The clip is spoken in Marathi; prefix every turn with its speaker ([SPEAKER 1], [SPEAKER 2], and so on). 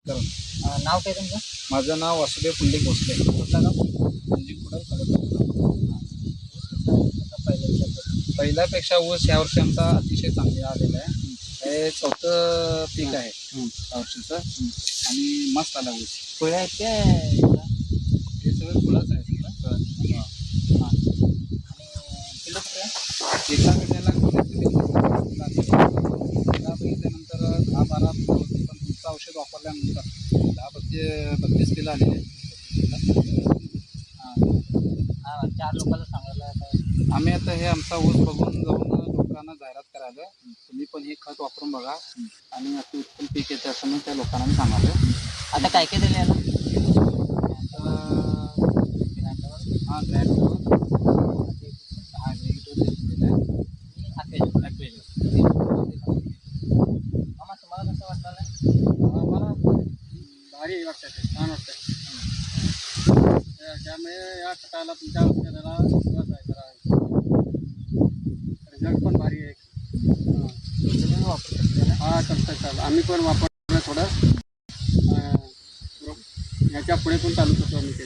[SPEAKER 1] नाव काय तुमचं?
[SPEAKER 2] माझं नाव वासुदेव पुंडलिक भोसले.
[SPEAKER 1] कुठलं गाव?
[SPEAKER 2] पुंडलिक कुडाळ तालुका.
[SPEAKER 1] पहिलं
[SPEAKER 2] पहिल्यापेक्षा ऊस यावर्षी आमचा अतिशय चांगला आलेला आहे. हे चौथं पीक आहे या वर्षीचं आणि मस्त आला ऊस.
[SPEAKER 1] फळं आहेत काय?
[SPEAKER 2] हे सगळं फुलंच आहे सगळं.
[SPEAKER 1] हां. आणि किलो कुठे आहे?
[SPEAKER 2] एका पिण्याला बघितल्यानंतर 10-12 फुलं होती, पण तुमचं औषध वापरल्यानंतर 10-32 किलो आलेले आहेत.
[SPEAKER 1] हां, 4 लोकांना सांगायला काय?
[SPEAKER 2] आम्ही आता हे आमचा ऊस बघून जाऊन लोकांना जाहिरात करायला, तुम्ही पण हे खत वापरून बघा आणि अति उत्तम पीक येते असं मी त्या लोकांना सांगायला.
[SPEAKER 1] आता काय काय दिलं याला?
[SPEAKER 2] हां ग्रँडवर दिलेलं आहे.
[SPEAKER 1] मामा तुम्हाला कसं वाटलं?
[SPEAKER 2] मला भारी वाटतं, ते छान वाटतं. त्यामुळे या खताला तुमच्या औषधाला दिवस आहे जरा रिझल्ट पण भारी आहे.
[SPEAKER 1] तुम्ही वापरू शकता ना?
[SPEAKER 2] हां चालतं आम्ही पण वापरलं थोडं. याच्या पुढे पण चालू करतो आम्ही ते.